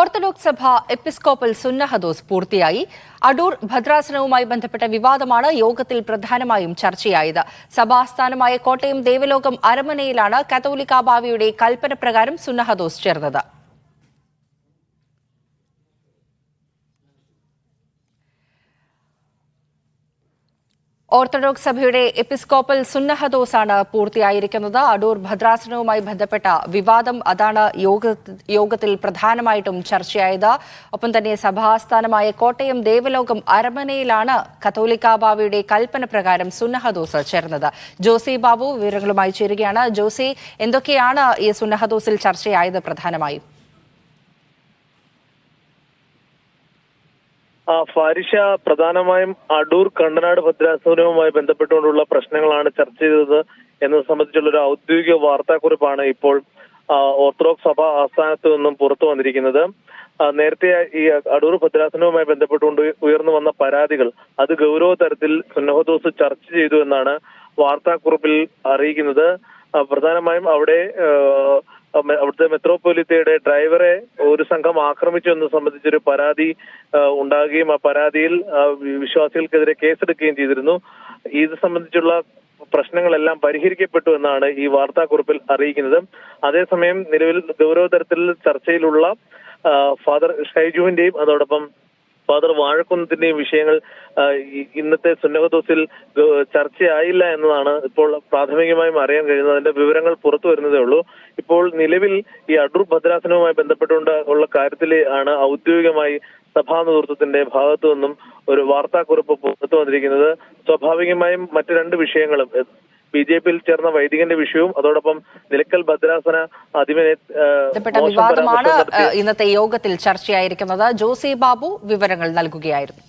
Orthodox സഭ episcopal സുന്നഹദോസ് പൂർത്തിയായി. അടൂർ ഭദ്രാസനവുമായി ബന്ധപ്പെട്ട വിവാദമാണ് യോഗത്തിൽ പ്രധാനമായും ചർച്ചയായത്. സഭാസ്ഥാനമായ കോട്ടയം ദേവലോകം അരമനയിലാണ് കത്തോലിക്കാ ബാവയുടെ കൽപ്പന പ്രകാരം സുന്നഹദോസ് ചേർന്നത്. ഓർത്തഡോക്സ് സഭയുടെ എപ്പിസ്കോപ്പൽ സുന്നഹദോസാണ് പൂർത്തിയായിരിക്കുന്നത്. അടൂർ ഭദ്രാസനവുമായി ബന്ധപ്പെട്ട വിവാദം അതാണ് യോഗത്തിൽ പ്രധാനമായിട്ടും ചർച്ചയായത്. ഒപ്പം തന്നെ സഭാസ്ഥാനമായ കോട്ടയം ദേവലോകം അരമനയിലാണ് കത്തോലിക്കാ ബാവയുടെ കൽപ്പന പ്രകാരം സുന്നഹദോസ് ചേർന്നത്. ജോസി ബാബു വിവരങ്ങളുമായി ചേരുകയാണ്. ജോസി, എന്തൊക്കെയാണ് ഈ സുന്നഹദോസിൽ ചർച്ചയായത് പ്രധാനമായും? ഫാരിഷ, പ്രധാനമായും അടൂർ കണ്ടനാട് ഭദ്രാസനവുമായി ബന്ധപ്പെട്ടുകൊണ്ടുള്ള പ്രശ്നങ്ങളാണ് ചർച്ച ചെയ്തത് എന്നത് സംബന്ധിച്ചുള്ള ഒരു ഔദ്യോഗിക വാർത്താക്കുറിപ്പാണ് ഇപ്പോൾ ഓർത്തഡോക്സ് സഭ ആസ്ഥാനത്ത് നിന്നും പുറത്തു വന്നിരിക്കുന്നത്. നേരത്തെ ഈ അടൂർ ഭദ്രാസനവുമായി ബന്ധപ്പെട്ടുകൊണ്ട് ഉയർന്നു വന്ന പരാതികൾ അത് ഗൗരവതരത്തിൽ സുന്നഹദോസ് ചർച്ച ചെയ്തു എന്നാണ് വാർത്താക്കുറിപ്പിൽ അറിയിക്കുന്നത്. പ്രധാനമായും അവിടുത്തെ മെത്രോപൊലിത്തയുടെ ഡ്രൈവറെ ഒരു സംഘം ആക്രമിച്ചു എന്നത് സംബന്ധിച്ചൊരു പരാതി ഉണ്ടാകുകയും ആ പരാതിയിൽ വിശ്വാസികൾക്കെതിരെ കേസെടുക്കുകയും ചെയ്തിരുന്നു. ഇത് സംബന്ധിച്ചുള്ള പ്രശ്നങ്ങളെല്ലാം പരിഹരിക്കപ്പെട്ടു എന്നാണ് ഈ വാർത്താക്കുറിപ്പിൽ അറിയിക്കുന്നത്. അതേസമയം നിലവിൽ ഗൗരവതരത്തിൽ ചർച്ചയിലുള്ള ഫാദർ ഷൈജുവിന്റെയും അതോടൊപ്പം ഫാദർ വാഴക്കുന്നതിന്റെയും വിഷയങ്ങൾ ഇന്നത്തെ സുന്നഹദോസിൽ ചർച്ചയായില്ല എന്നതാണ് ഇപ്പോൾ പ്രാഥമികമായും അറിയാൻ കഴിയുന്നത്. അതിന്റെ വിവരങ്ങൾ പുറത്തു വരുന്നതേ ഉള്ളൂ. ഇപ്പോൾ നിലവിൽ ഈ അടൂർ ഭദ്രാസനവുമായി ബന്ധപ്പെട്ടുകൊണ്ട് ഉള്ള കാര്യത്തിൽ ആണ് ഔദ്യോഗികമായി സഭാ നേതൃത്വത്തിന്റെ ഭാഗത്തു നിന്നും ഒരു വാർത്താക്കുറിപ്പ് പുറത്തു വന്നിരിക്കുന്നത്. സ്വാഭാവികമായും മറ്റു രണ്ട് വിഷയങ്ങളും BJP-യിൽ ചേർന്ന വൈദികന്റെ വിഷയവും അതോടൊപ്പം നിലയ്ക്കൽ ഭദ്രാസന വിവാദമാണ് ഇന്നത്തെ യോഗത്തിൽ ചർച്ചയായിരിക്കുന്നത്. ജോസി ബാബു വിവരങ്ങൾ നൽകുകയായിരുന്നു.